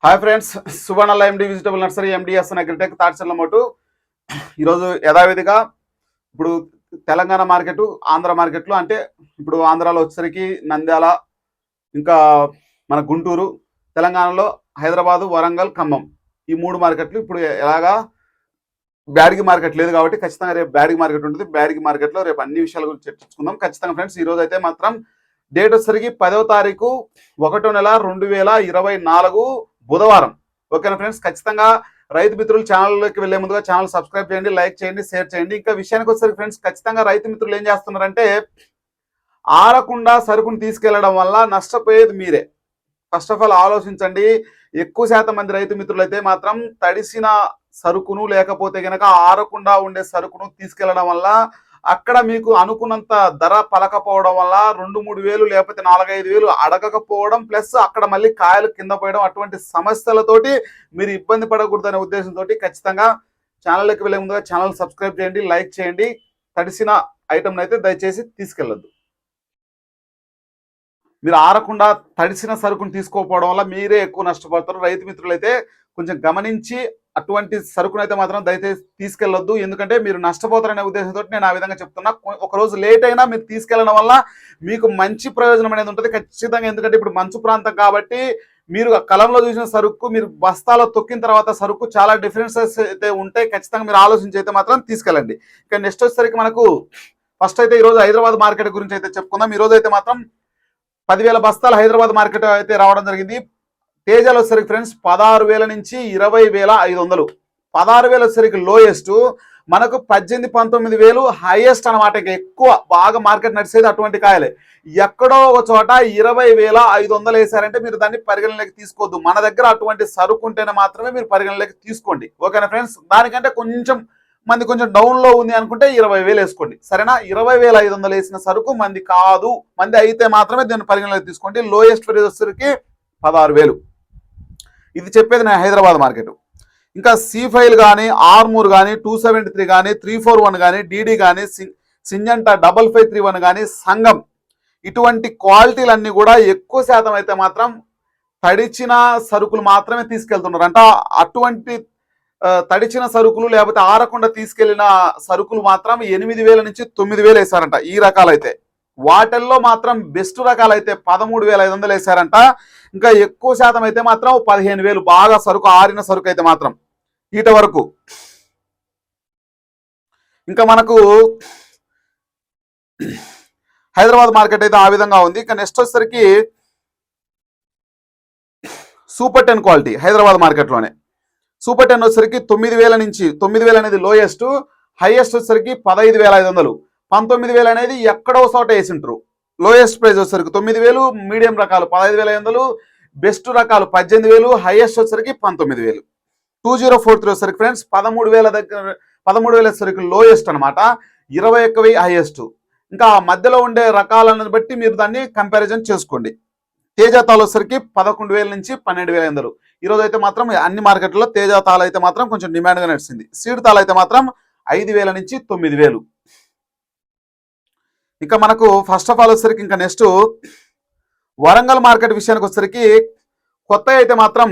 Hi friends, Suvarna MD vegetable nursery MDS agritech తాడ్చర్ల మోటు. ఈరోజు యథావిధిగా ఇప్పుడు తెలంగాణ మార్కెట్, ఆంధ్ర మార్కెట్లో అంటే ఇప్పుడు ఆంధ్రాలో వచ్చేసరికి నంద్యాల, ఇంకా మన గుంటూరు, తెలంగాణలో హైదరాబాదు, వరంగల్, ఖమ్మం ఈ మూడు మార్కెట్లు. ఇప్పుడు ఎలాగా బ్యాడ్గి మార్కెట్ లేదు కాబట్టి ఖచ్చితంగా రేపు బ్యాడ్గి మార్కెట్ ఉంటుంది. బ్యాడ్గి మార్కెట్లో రేపు అన్ని విషయాల గురించి చర్చించుకుందాం ఖచ్చితంగా ఫ్రెండ్స్. ఈరోజు అయితే మాత్రం డేట్ వచ్చేసరికి 10వ తారీఖు 1వ నెల 2024 బుధవారం. ఓకేనా ఫ్రెండ్స్, ఖచ్చితంగా రైతు మిత్రులు ఛానల్లోకి వెళ్లే ముందుగా ఛానల్ సబ్స్క్రైబ్ చేయండి, లైక్ చేయండి, షేర్ చేయండి. ఇంకా విషయానికి వచ్చేసరికి ఫ్రెండ్స్, ఖచ్చితంగా రైతు మిత్రులు ఏం చేస్తున్నారంటే ఆరకుండా సరుకును తీసుకెళ్లడం వల్ల నష్టపోయేది మీరే. ఫస్ట్ ఆఫ్ ఆల్ ఆలోచించండి. ఎక్కువ శాతం మంది రైతు మిత్రులు అయితే మాత్రం తడిసిన సరుకును లేకపోతే గనక ఆరకుండా ఉండే సరుకును తీసుకెళ్లడం వల్ల అక్కడ మీకు అనుకున్నంత ధర పలకపోవడం వల్ల 2-3 వేలు లేకపోతే 4-5 వేలు అడగకపోవడం, ప్లస్ అక్కడ మళ్ళీ కాయలు కింద పోయడం, అటువంటి సమస్యలతోటి మీరు ఇబ్బంది పడకూడదనే ఉద్దేశంతో ఖచ్చితంగా ఛానల్లోకి వెళ్ళే ముందుగా ఛానల్ సబ్స్క్రైబ్ చేయండి, లైక్ చేయండి. తడిసిన ఐటమ్ అయితే దయచేసి తీసుకెళ్ళొద్దు. మీరు ఆరకుండా తడిసిన సరుకును తీసుకోకపోవడం వల్ల మీరే ఎక్కువ నష్టపోతారు. రైతు మిత్రులు అయితే కొంచెం గమనించి అటువంటి సరుకునైతే మాత్రం దయచేసి తీసుకెళ్లొద్దు. ఎందుకంటే మీరు నష్టపోతారనే ఉద్దేశంతో నేను ఆ విధంగా చెప్తున్నా. ఒకరోజు లేట్ అయినా మీరు తీసుకెళ్లడం వల్ల మీకు మంచి ప్రయోజనం అనేది ఉంటుంది ఖచ్చితంగా. ఎందుకంటే ఇప్పుడు మంచు ప్రాంతం కాబట్టి మీరు కలంలో చూసిన సరుకు మీరు బస్తాలో తొక్కిన తర్వాత సరుకు చాలా డిఫరెన్సెస్ అయితే ఉంటాయి. ఖచ్చితంగా మీరు ఆలోచించి అయితే మాత్రం తీసుకెళ్ళండి. ఇక నెక్స్ట్ వచ్చేసరికి మనకు ఫస్ట్ అయితే ఈరోజు హైదరాబాద్ మార్కెట్ గురించి అయితే చెప్పుకుందాం. ఈరోజు అయితే మాత్రం 10,000 బస్తాలు హైదరాబాద్ మార్కెట్ అయితే రావడం జరిగింది. తేజాలు వచ్చేసరికి ఫ్రెండ్స్ 16,000 నుంచి 20,500. 16,000 వచ్చేసరికి లోయెస్ట్, మనకు 18-19,000 హైయెస్ట్ అనమాట. ఎక్కువ బాగా మార్కెట్ నడిచేది అటువంటి కాయలే. ఎక్కడో ఒక చోట 20,500 వేసారంటే మీరు దాన్ని పరిగణలోకి తీసుకోవద్దు. మన దగ్గర అటువంటి సరుకు ఉంటేనే మాత్రమే మీరు పరిగణలోకి తీసుకోండి. ఓకేనా ఫ్రెండ్స్, దానికంటే కొంచెం మంది కొంచెం డౌన్ లో ఉంది అనుకుంటే 20,000 వేసుకోండి, సరేనా. 20,500 వేసిన సరుకు మంది కాదు, మంది అయితే మాత్రమే దీన్ని పరిగణలోకి తీసుకోండి. లోయెస్ట్ ప్రైస్ వచ్చేసరికి 16,000. ఇది చెప్పేది నేను హైదరాబాద్ మార్కెట్. ఇంకా C5 కానీ, ఆర్మూర్ కానీ, 273 కానీ, 341 కానీ, DD కానీ, సింజంటా 5531 కానీ, సంఘం, ఇటువంటి క్వాలిటీలన్నీ కూడా ఎక్కువ శాతం అయితే మాత్రం తడిచిన సరుకులు మాత్రమే తీసుకెళ్తున్నారు అంట. అటువంటి తడిచిన సరుకులు లేకపోతే ఆరకుండా తీసుకెళ్లిన సరుకులు మాత్రం 8,000 నుంచి 9,000 వేసారంట. ఈ రకాలైతే వాటిల్లో మాత్రం బెస్ట్ రకాలైతే 13,500 వేసారంట. ఇంకా ఎక్కువ శాతం అయితే మాత్రం 15,000 బాగా సరుకు ఆరిన సరుకు అయితే మాత్రం ఈట వరకు. ఇంకా మనకు హైదరాబాద్ మార్కెట్ అయితే ఆ విధంగా ఉంది. ఇంకా నెక్స్ట్ వచ్చేసరికి సూపర్ 10 క్వాలిటీ హైదరాబాద్ మార్కెట్లోనే. సూపర్ 10 వచ్చేసరికి 9,000 నుంచి 9,000 అనేది లోయెస్ట్, హైయెస్ట్ వచ్చేసరికి 15,500. 19,000 అనేది ఎక్కడో చోట వేసింటారు. లోయెస్ట్ ప్రైస్ వచ్చేసరికి 9,000, మీడియం రకాలు 15,500, బెస్ట్ రకాలు 18,000, హైయెస్ట్ వచ్చేసరికి 19,000. 2043 వచ్చేసరికి ఫ్రెండ్స్ 13,000 దగ్గర 13,000 వచ్చేసరికి లోయెస్ట్ అనమాట, 21,000 హైయెస్ట్. ఇంకా మధ్యలో ఉండే రకాలను బట్టి మీరు దాన్ని కంపారిజన్ చేసుకోండి. తేజాతాలు వచ్చేసరికి 11,000 నుంచి 12,500. ఈరోజు అయితే మాత్రం అన్ని మార్కెట్లలో తేజాతాలు అయితే మాత్రం కొంచెం డిమాండ్గా నడిచింది. సీడ్ తాలు అయితే మాత్రం 5,000 నుంచి 9,000. ఇంకా మనకు ఫస్ట్ ఆఫ్ ఆల్ వచ్చేసరికి ఇంకా నెక్స్ట్ వరంగల్ మార్కెట్ విషయానికి వచ్చేసరికి కొత్త అయితే మాత్రం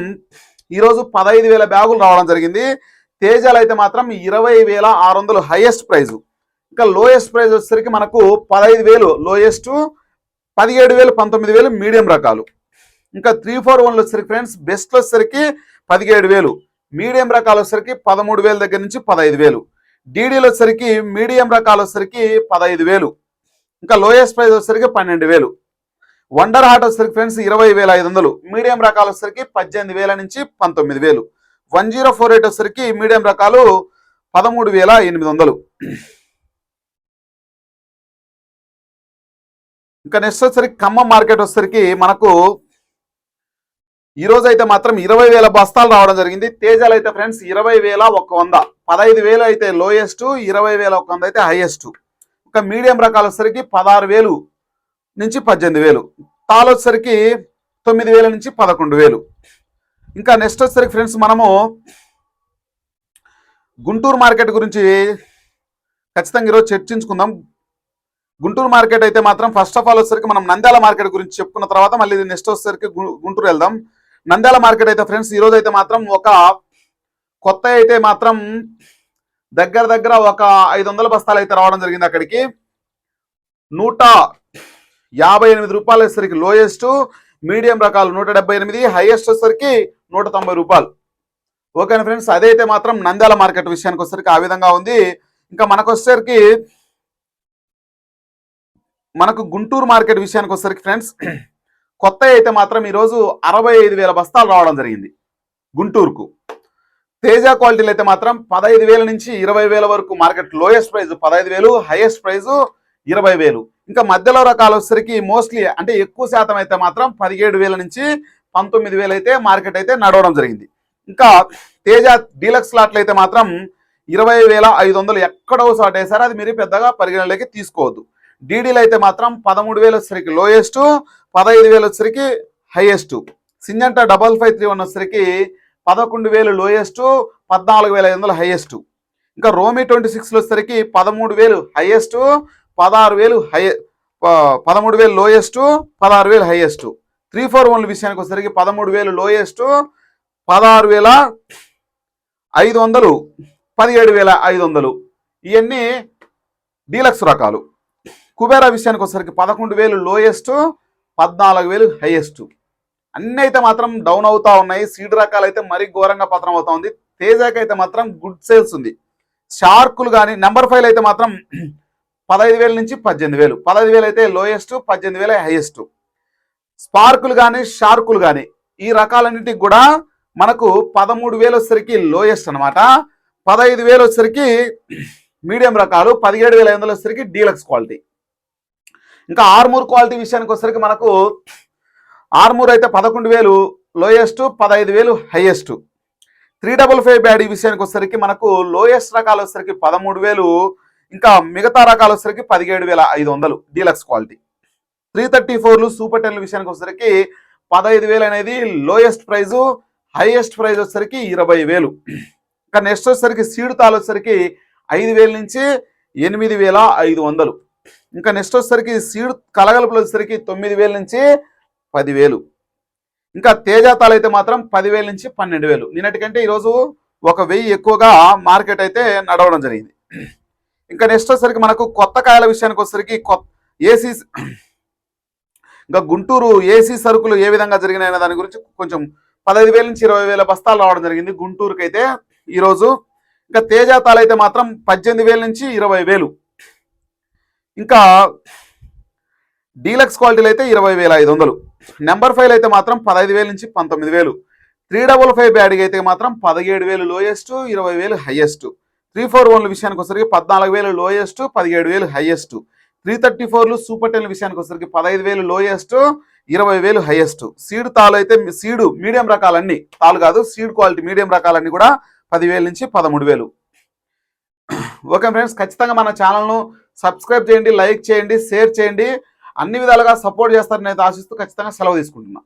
ఈరోజు 15,000 బ్యాగులు రావడం జరిగింది. తేజాలు అయితే మాత్రం 20,600 హైయెస్ట్ ప్రైజ్. ఇంకా లోయెస్ట్ ప్రైజ్ వచ్చేసరికి మనకు 15,000 లోయెస్ట్, 17,000, 19,000 మీడియం రకాలు. ఇంకా 341 వచ్చేసరికి ఫ్రెండ్స్ బెస్ట్ వచ్చేసరికి 17,000, మీడియం రకాలు వచ్చేసరికి 13,000 దగ్గర నుంచి 15,000. డీడీలు వచ్చేసరికి మీడియం రకాలు వచ్చేసరికి 15,000. ఇంకా లోయెస్ట్ ప్రైస్ వచ్చేసరికి 12,000. వండర్ హార్ట్ వచ్చేసరికి ఫ్రెండ్స్ 20,500, మీడియం రకాలు వచ్చేసరికి 18,000 నుంచి 19,000. 1048 వచ్చేసరికి మీడియం రకాలు 13,800. ఇంకా నెక్స్ట్ వచ్చేసరికి ఖమ్మం మార్కెట్ వచ్చేసరికి మనకు ఈరోజు అయితే మాత్రం 20,000 బస్తాలు రావడం జరిగింది. తేజాలు అయితే ఫ్రెండ్స్ 20,100, 15,000 అయితే లోయెస్ట్, 20,100 అయితే హైయెస్ట్. ఇంకా మీడియం రకాలు వచ్చేసరికి 16,000 నుంచి 18,000. తాలు వచ్చేసరికి 9,000 నుంచి 11,000. ఇంకా నెక్స్ట్ వచ్చేసరికి ఫ్రెండ్స్ మనము గుంటూరు మార్కెట్ గురించి ఖచ్చితంగా ఈరోజు చర్చించుకుందాం. గుంటూరు మార్కెట్ అయితే మాత్రం ఫస్ట్ ఆఫ్ ఆల్ వచ్చేసరికి మనం నంద్యాల మార్కెట్ గురించి చెప్పుకున్న తర్వాత మళ్ళీ నెక్స్ట్ వచ్చేసరికి గుంటూరు వెళ్దాం. నంద్యాల మార్కెట్ అయితే ఫ్రెండ్స్ ఈరోజు అయితే మాత్రం ఒక కొత్త అయితే మాత్రం దగ్గర ఒక 500 బస్తాలు అయితే రావడం జరిగింది. అక్కడికి 158 రూపాయలు వచ్చేసరికి లోయెస్ట్, మీడియం రకాలు 178, హైయెస్ట్ వచ్చేసరికి 190 రూపాయలు. ఓకేనా ఫ్రెండ్స్, అదైతే మాత్రం నంద్యాల మార్కెట్ విషయానికి వచ్చేసరికి ఆ విధంగా ఉంది. ఇంకా మనకు గుంటూరు మార్కెట్ విషయానికి వచ్చేసరికి ఫ్రెండ్స్ కొత్త అయితే మాత్రం ఈరోజు 65,000 బస్తాలు రావడం జరిగింది గుంటూరుకు. తేజ క్వాలిటీలు అయితే మాత్రం 15,000 నుంచి 20,000 వరకు market lowest price 15,000, highest price 20,000. ఇంకా మధ్యలో రకాలు వచ్చేసరికి మోస్ట్లీ అంటే ఎక్కువ శాతం అయితే మాత్రం 17,000 నుంచి 19,000 అయితే మార్కెట్ అయితే నడవడం జరిగింది. ఇంకా తేజ డీలక్స్ లాట్లు అయితే మాత్రం 20,500 ఎక్కడో చోట వేసారు, అది మీరు పెద్దగా పరిగణలోకి తీసుకోవద్దు. డీడీలు అయితే మాత్రం 13,000 వచ్చేసరికి లోయెస్ట్, 15,000 వచ్చేసరికి హైయెస్ట్. సింజంటా 5531 వచ్చేసరికి 11,000 లోయెస్ట్, 14,500 హైయెస్ట్. ఇంకా రోమి 26 వచ్చేసరికి 13,000 హైయెస్ట్, 13,000 లోయెస్ట్, 16,000 హైయెస్ట్. 341 విషయానికి వచ్చేసరికి 13,000 లోయెస్ట్, 16,500, 17,500. ఇవన్నీ డీలక్స్ రకాలు. కుబేరా విషయానికి వచ్చేసరికి 11,000 లోయెస్ట్, 14,000 హైయెస్ట్. అన్నీ అయితే మాత్రం డౌన్ అవుతా ఉన్నాయి. సీడ్ రకాలు అయితే మరీ ఘోరంగా పతనం అవుతా ఉంది. తేజాకి అయితే మాత్రం గుడ్ సేల్స్ ఉంది. షార్కులు కానీ నెంబర్ 5 అయితే మాత్రం 15,000 నుంచి 18,000, 15,000 అయితే లోయెస్ట్, 18,000 హైయెస్ట్. స్పార్కులు కానీ షార్కులు కానీ ఈ రకాలన్నింటికి కూడా మనకు 13,000 వచ్చేసరికి లోయెస్ట్ అనమాట, 15,000 వచ్చేసరికి మీడియం రకాలు, 17,500 వచ్చేసరికి డీలక్స్ క్వాలిటీ. ఇంకా ఆర్మూర్ క్వాలిటీ విషయానికి వచ్చేసరికి మనకు ఆర్మూర్ అయితే 11,000 లోయెస్ట్, 15,000 హైయెస్ట్. 355 బ్యాడీ విషయానికి వచ్చేసరికి మనకు లోయెస్ట్ రకాలు వచ్చేసరికి 13,000, ఇంకా మిగతా రకాలు వచ్చేసరికి 17,500 డీలక్స్ క్వాలిటీ. 334లు సూపర్ 10 విషయానికి వచ్చేసరికి 15,000 అనేది లోయెస్ట్ ప్రైజు, హైయెస్ట్ ప్రైజ్ వచ్చేసరికి 20,000. ఇంకా నెక్స్ట్ వచ్చేసరికి సీడ్ తాలు వచ్చేసరికి 5,000 నుంచి 8,500. ఇంకా నెక్స్ట్ వచ్చేసరికి సీడ్ కలగలుపులు వచ్చేసరికి 9,000 నుంచి 10,000. ఇంకా తేజాతాలు అయితే మాత్రం 10,000 నుంచి 12,000. నిన్నటికంటే ఈరోజు 1,000 ఎక్కువగా మార్కెట్ అయితే నడవడం జరిగింది. ఇంకా నెక్స్ట్ వచ్చేసరికి మనకు కొత్త కాయల విషయానికి వచ్చేసరికి ఏసీ, ఇంకా గుంటూరు ఏసీ సరుకులు ఏ విధంగా జరిగినాయనే దాని గురించి కొంచెం 15,000 నుంచి 20,000 బస్తాలు రావడం జరిగింది గుంటూరుకి అయితే ఈరోజు. ఇంకా తేజాతాలు అయితే మాత్రం 18,000 నుంచి 20,000. ఇంకా డీలక్స్ క్వాలిటీలు అయితే 20,500. నెంబర్ 5 అయితే మాత్రం 15,000 నుంచి 19,000. 355 బ్యాడీ అయితే మాత్రం 17,000 లోయెస్ట్, 20,000 హైయెస్ట్. 341 విషయానికి వచ్చేసరికి 14,000 లోయెస్ట్, 17,000 హైయెస్ట్. 334లు సూపర్ 10 విషయానికి వచ్చేసరికి 15,000 లోయెస్ట్, 20,000 హైయెస్ట్. సీడ్ తాలు అయితే సీడు మీడియం రకాలన్నీ, తాలు కాదు సీడ్ క్వాలిటీ మీడియం రకాలన్నీ కూడా 10,000 నుంచి 13,000. ఓకే ఫ్రెండ్స్, ఖచ్చితంగా మన ఛానల్ను సబ్స్క్రైబ్ చేయండి, లైక్ చేయండి, షేర్ చేయండి. అన్ని విధాలుగా సపోర్ట్ చేస్తారని అయితే ఆశిస్తూ ఖచ్చితంగా సెలవు తీసుకుంటున్నా.